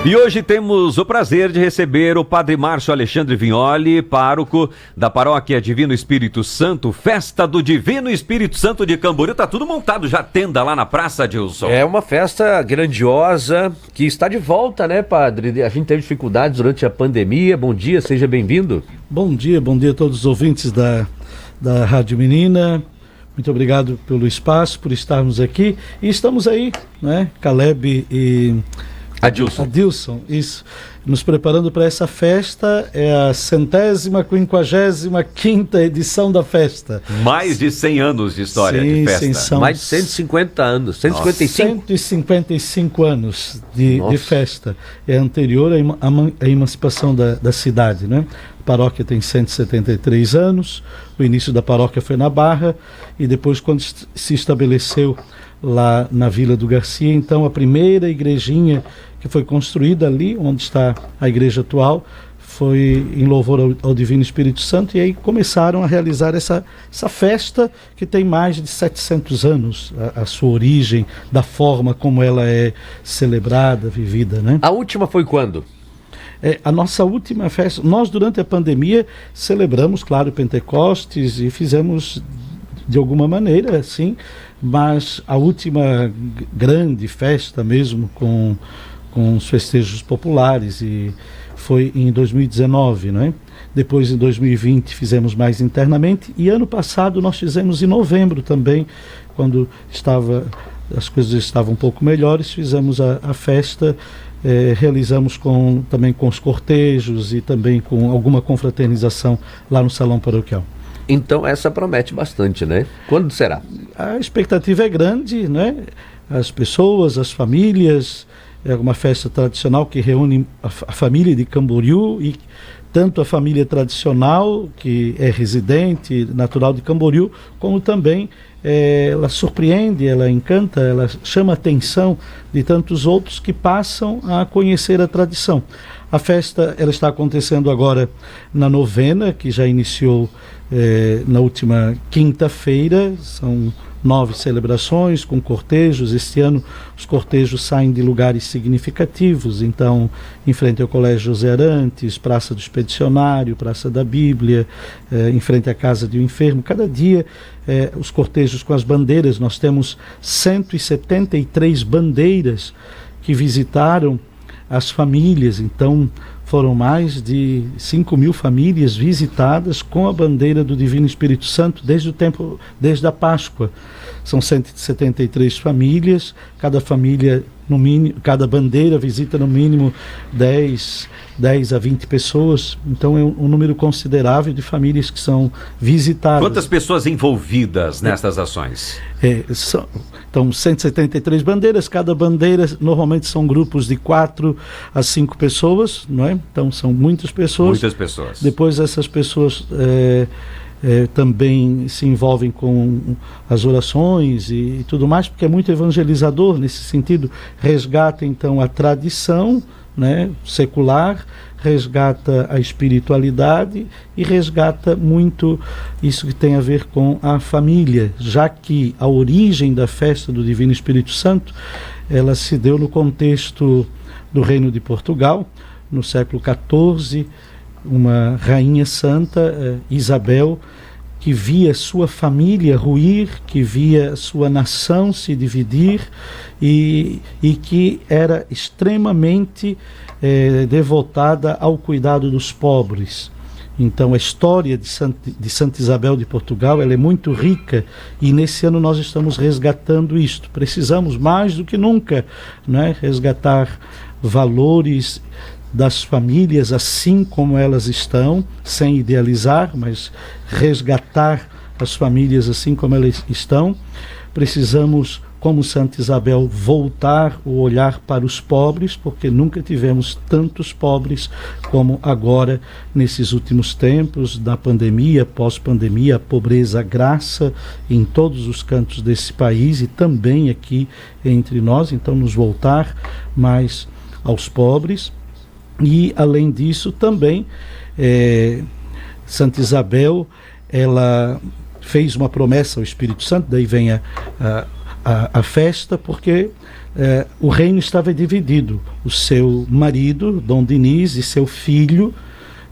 E hoje temos o prazer de receber o Padre Márcio Alexandre Vignoli, pároco da Paróquia Divino Espírito Santo, Festa do Divino Espírito Santo de Camboriú. Tá tudo montado já, tenda lá na Praça, Dilson. É uma festa grandiosa que está de volta, né, padre? A gente teve dificuldades durante a pandemia. Bom dia, seja bem-vindo. Bom dia a todos os ouvintes da Rádio Menina. Muito obrigado pelo espaço, por estarmos aqui. E estamos aí, né, Caleb e Adilson, isso. Nos preparando para essa festa, é a 155ª edição da festa. Mais de 100 anos de história de festa. Sim, mais de 150 anos, 155? 155 anos de festa. É anterior à emancipação da cidade, né? A paróquia tem 173 anos, o início da paróquia foi na Barra, e depois, quando se estabeleceu lá na Vila do Garcia, então a primeira igrejinha que foi construída ali, onde está a igreja atual, foi em louvor ao Divino Espírito Santo, e aí começaram a realizar essa festa que tem mais de 700 anos, a sua origem, da forma como ela é celebrada, vivida, né? A última foi quando? A nossa última festa, nós durante a pandemia celebramos, claro, Pentecostes, e fizemos de alguma maneira, sim, mas a última grande festa mesmo com os festejos populares e foi em 2019, não é? Depois, em 2020, fizemos mais internamente, e ano passado nós fizemos em novembro também, quando as coisas estavam um pouco melhores, fizemos a festa, realizamos também com os cortejos e também com alguma confraternização lá no Salão Paroquial. Então essa promete bastante, né? Quando será? A expectativa é grande, né? As pessoas, as famílias, é uma festa tradicional que reúne a família de Camboriú, e tanto a família tradicional, que é residente, natural de Camboriú, como também ela surpreende, ela encanta, ela chama a atenção de tantos outros que passam a conhecer a tradição. A festa ela está acontecendo agora na novena, que já iniciou na última quinta-feira. São 9 celebrações com cortejos. Este ano os cortejos saem de lugares significativos, então em frente ao Colégio José Arantes, Praça do Expedicionário, Praça da Bíblia, em frente à Casa de um Enfermo. Cada dia os cortejos com as bandeiras, nós temos 173 bandeiras que visitaram as famílias, então foram mais de 5.000 famílias visitadas com a bandeira do Divino Espírito Santo desde a Páscoa. São 173 famílias, cada família, no mínimo, cada bandeira visita no mínimo 10 a 20 pessoas, então é um número considerável de famílias que são visitadas. Quantas pessoas envolvidas nestas ações? Então, 173 bandeiras, cada bandeira normalmente são grupos de 4 a 5 pessoas, não é? Então são muitas pessoas. Muitas pessoas. Depois essas pessoas também se envolvem com as orações e tudo mais, porque é muito evangelizador nesse sentido. Resgata então a tradição, né, secular, resgata a espiritualidade e resgata muito isso que tem a ver com a família, já que a origem da festa do Divino Espírito Santo ela se deu no contexto do Reino de Portugal, no século XIV. Uma rainha santa, Isabel, que via sua família ruir, que via sua nação se dividir e que era extremamente devotada ao cuidado dos pobres. Então a história de Santa Isabel de Portugal ela é muito rica, e nesse ano nós estamos resgatando isto. Precisamos mais do que nunca, né, resgatar valores das famílias assim como elas estão, sem idealizar, mas resgatar as famílias assim como elas estão. Precisamos, como Santa Isabel, voltar o olhar para os pobres, porque nunca tivemos tantos pobres como agora, nesses últimos tempos da pandemia, pós-pandemia. A pobreza graça em todos os cantos desse país e também aqui entre nós. Então nos voltar mais aos pobres. E além disso também Santa Isabel ela fez uma promessa ao Espírito Santo, daí vem a festa porque o reino estava dividido. O seu marido, Dom Dinis, e seu filho,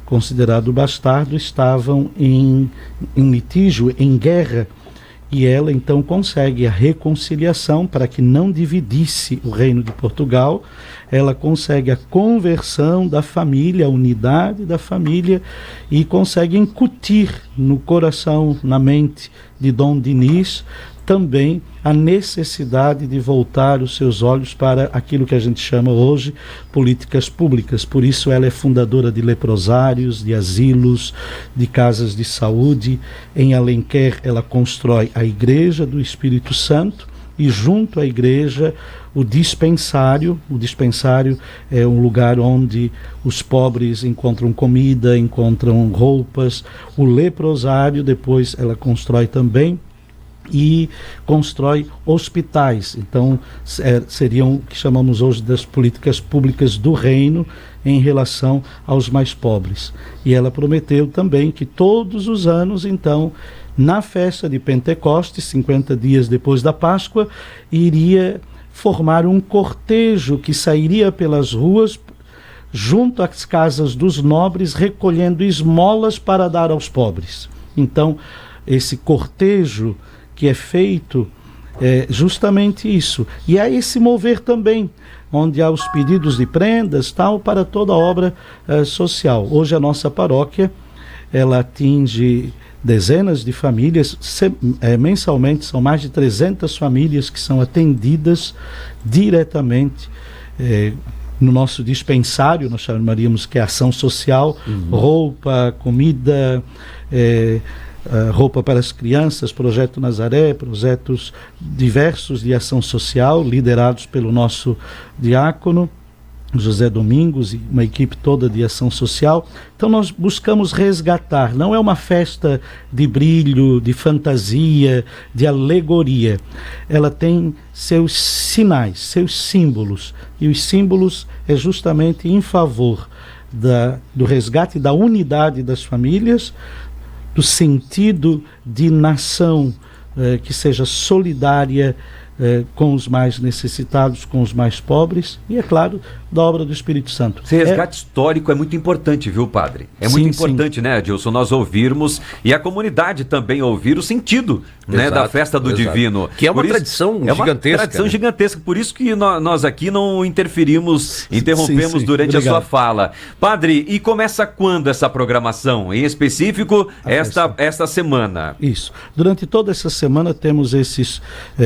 considerado bastardo, estavam em litígio, em guerra. E ela então consegue a reconciliação para que não dividisse o reino de Portugal. Ela consegue a conversão da família, a unidade da família, e consegue incutir no coração, na mente de Dom Dinis, também a necessidade de voltar os seus olhos para aquilo que a gente chama hoje políticas públicas. Por isso ela é fundadora de leprosários, de asilos, de casas de saúde. Em Alenquer ela constrói a Igreja do Espírito Santo e junto à igreja o dispensário. O dispensário é um lugar onde os pobres encontram comida, encontram roupas. O leprosário depois ela constrói também, e constrói hospitais. Então seriam o que chamamos hoje das políticas públicas do reino em relação aos mais pobres. E ela prometeu também que todos os anos, então, na festa de Pentecostes, 50 dias depois da Páscoa, iria formar um cortejo que sairia pelas ruas junto às casas dos nobres, recolhendo esmolas para dar aos pobres. Então, esse cortejo que é feito é justamente isso. E há esse mover também, onde há os pedidos de prendas, tal, para toda a obra social. Hoje a nossa paróquia, ela atinge dezenas de famílias, mensalmente são mais de 300 famílias que são atendidas diretamente no nosso dispensário. Nós chamaríamos que é ação social, roupa, comida, roupa para as crianças, Projeto Nazaré, projetos diversos de ação social, liderados pelo nosso diácono, José Domingos, e uma equipe toda de ação social. Então nós buscamos resgatar, não é uma festa de brilho, de fantasia, de alegoria. Ela tem seus sinais, seus símbolos, e os símbolos é justamente em favor do resgate da unidade das famílias, do sentido de nação que seja solidária com os mais necessitados, com os mais pobres, e, é claro, da obra do Espírito Santo. Esse resgate histórico é muito importante, viu, padre? É muito importante, né, Adilson, nós ouvirmos e a comunidade também ouvir o sentido, né, da festa do divino. Que é uma tradição gigantesca. É uma tradição gigantesca, por isso que nós aqui não interrompemos durante a sua fala. Padre, e começa quando essa programação? Em específico, esta semana? Isso. Durante toda essa semana temos esses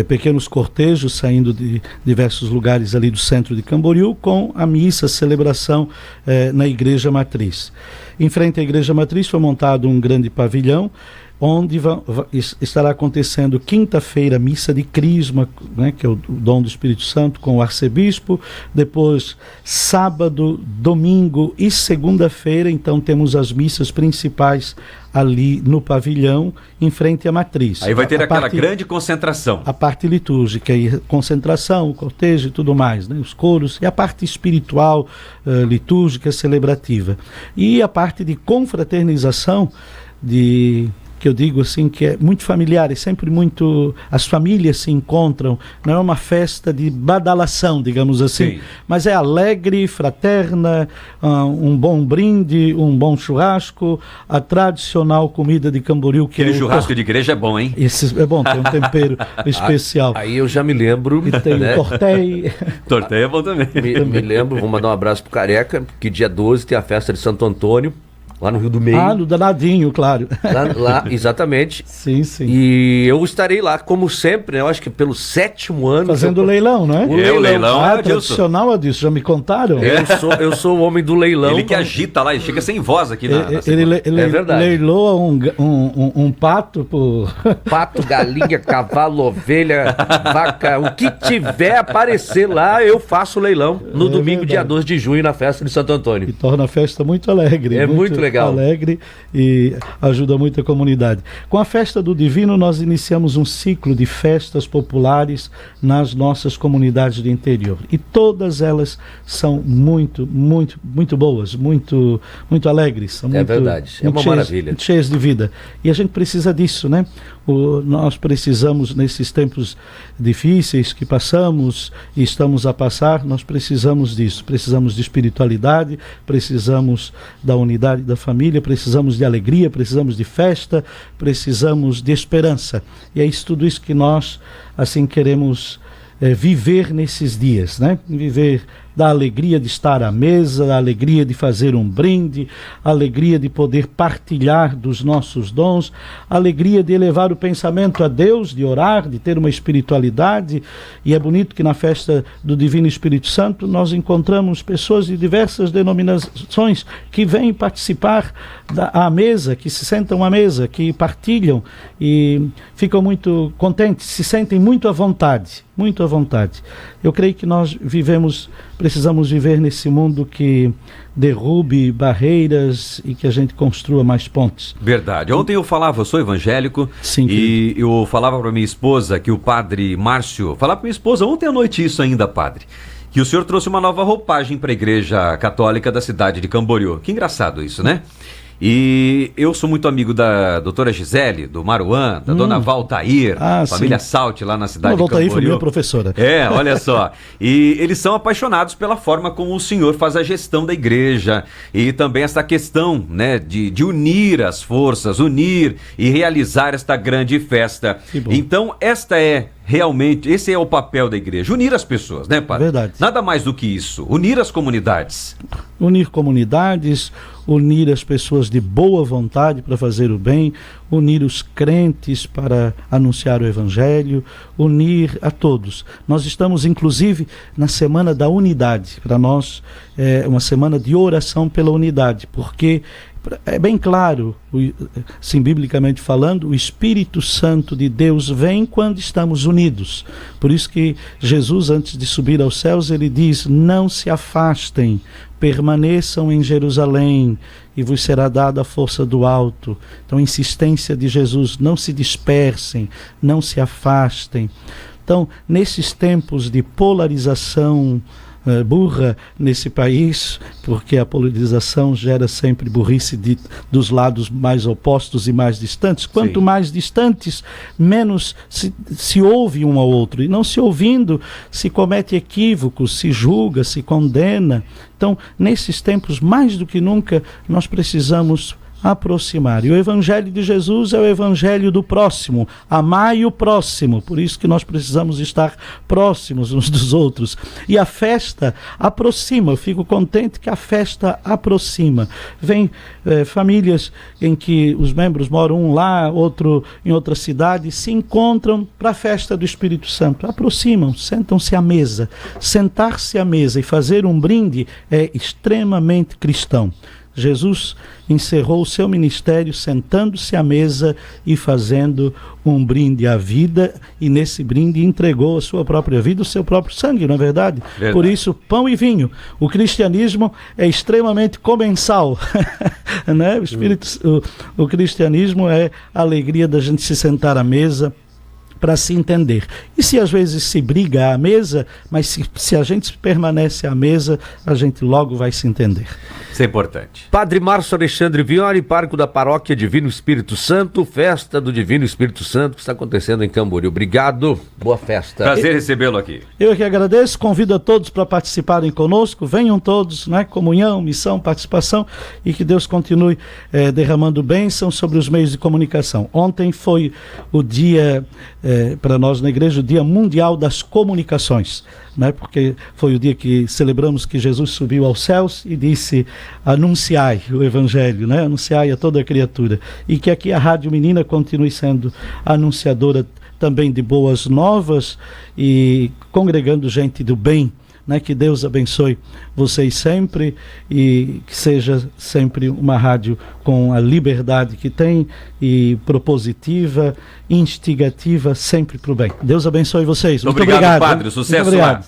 pequenos cortejos saindo de diversos lugares ali do centro de Camboriú, com a missa, a celebração na Igreja Matriz. Em frente à Igreja Matriz foi montado um grande pavilhão, onde estará acontecendo quinta-feira missa de crisma, né, que é o dom do Espírito Santo, com o arcebispo. Depois sábado, domingo e segunda-feira, então temos as missas principais ali no pavilhão, em frente à matriz. Aí vai ter aquela grande concentração. A parte litúrgica, e concentração, o cortejo e tudo mais, né, os coros, e a parte espiritual, litúrgica, celebrativa. E a parte de confraternização, que eu digo assim, que é muito familiar, é sempre muito, as famílias se encontram, não é uma festa de badalação, digamos assim, mas é alegre, fraterna, um bom brinde, um bom churrasco, a tradicional comida de Camboriú, que aquele churrasco de igreja é bom, hein? Esse é bom, tem um tempero especial. Aí eu já me lembro, e tem o tortei. Tortei é bom também. Me lembro, vou mandar um abraço pro Careca, que dia 12 tem a festa de Santo Antônio, lá no Rio do Meio. No Danadinho, claro. Lá, exatamente. Sim. E eu estarei lá, como sempre, né? Eu acho que pelo 7º ano. Fazendo leilão, não é? O leilão é tradicional, Adilson, já me contaram? Eu sou o homem do leilão. Ele que agita lá, ele chega sem voz aqui na ele é verdade. Leiloa um pato por... Pato, galinha, cavalo, ovelha, vaca, o que tiver aparecer lá, eu faço leilão no domingo, dia 12 de junho, na festa de Santo Antônio. E torna a festa muito alegre. É muito legal. legal. Alegre e ajuda muito a comunidade. Com a Festa do Divino, nós iniciamos um ciclo de festas populares nas nossas comunidades do interior. E todas elas são muito boas, muito alegres. São verdade, é uma maravilha. Muito cheias de vida. E a gente precisa disso, né? Nós precisamos, nesses tempos difíceis que passamos e estamos a passar, nós precisamos disso. Precisamos de espiritualidade, precisamos da unidade da família, precisamos de alegria, precisamos de festa, precisamos de esperança. E é isso, tudo isso que nós, assim, queremos viver nesses dias, né? Viver da alegria de estar à mesa, a alegria de fazer um brinde, a alegria de poder partilhar dos nossos dons, a alegria de elevar o pensamento a Deus, de orar, de ter uma espiritualidade. E é bonito que na festa do Divino Espírito Santo nós encontramos pessoas de diversas denominações que vêm participar à mesa, que se sentam à mesa, que partilham e ficam muito contentes, se sentem muito à vontade. Muito à vontade. Eu creio que nós precisamos viver nesse mundo que derrube barreiras e que a gente construa mais pontes. Verdade. Ontem eu sou evangélico. Sim, e eu falava para minha esposa que o padre Márcio, falava para minha esposa ontem à noite isso ainda, padre, que o senhor trouxe uma nova roupagem para a Igreja Católica da cidade de Camboriú. Que engraçado isso, né? E eu sou muito amigo da doutora Gisele, do Maruan, da dona Valtair, família Salti lá na cidade de Camboriú. Valtair foi minha professora. Olha só. E eles são apaixonados pela forma como o senhor faz a gestão da igreja e também essa questão, né, de unir as forças, unir e realizar esta grande festa. Então, esse é o papel da igreja, unir as pessoas, né, padre? Verdade. Nada mais do que isso, unir as comunidades. Unir comunidades, unir as pessoas de boa vontade para fazer o bem, unir os crentes para anunciar o Evangelho, unir a todos. Nós estamos, inclusive, na Semana da Unidade. Para nós, é uma semana de oração pela unidade, porque é bem claro, sim, biblicamente falando, o Espírito Santo de Deus vem quando estamos unidos. Por isso que Jesus, antes de subir aos céus, ele diz: não se afastem, permaneçam em Jerusalém e vos será dada a força do alto. Então, a insistência de Jesus: não se dispersem, não se afastem. Então, nesses tempos de polarização burra nesse país, porque a polarização gera sempre burrice dos lados mais opostos e mais distantes. Quanto mais distantes, menos se ouve um ao outro. E não se ouvindo, se comete equívocos, se julga, se condena. Então, nesses tempos, mais do que nunca, nós precisamos aproximar. E o Evangelho de Jesus é o Evangelho do próximo. Amai o próximo. Por isso que nós precisamos estar próximos uns dos outros. E a festa aproxima. Eu fico contente que a festa aproxima. Vem famílias em que os membros moram um lá, outro em outra cidade, se encontram para a festa do Espírito Santo. Aproximam, sentam-se à mesa. Sentar-se à mesa e fazer um brinde é extremamente cristão. Jesus encerrou o seu ministério sentando-se à mesa e fazendo um brinde à vida, e nesse brinde entregou a sua própria vida, o seu próprio sangue, não é verdade? Por isso, pão e vinho. O cristianismo é extremamente comensal, né? O cristianismo é a alegria da gente se sentar à mesa para se entender. E se às vezes se briga à mesa, mas se a gente permanece à mesa, a gente logo vai se entender. Isso é importante. Padre Márcio Alexandre Vignoli, pároco da Paróquia Divino Espírito Santo, festa do Divino Espírito Santo que está acontecendo em Camboriú. Obrigado, boa festa. Prazer recebê-lo aqui. Eu que agradeço, convido a todos para participarem conosco, venham todos, né? Comunhão, missão, participação, e que Deus continue derramando bênção sobre os meios de comunicação. Ontem foi o dia, para nós na igreja, o Dia Mundial das Comunicações, né? Porque foi o dia que celebramos que Jesus subiu aos céus e disse: anunciai o Evangelho, né? Anunciai a toda a criatura. E que aqui a Rádio Menina continue sendo anunciadora também de boas novas e congregando gente do bem, né? Que Deus abençoe vocês sempre e que seja sempre uma rádio com a liberdade que tem e propositiva, instigativa, sempre para o bem. Deus abençoe vocês. Muito obrigado, Padre. Sucesso lá.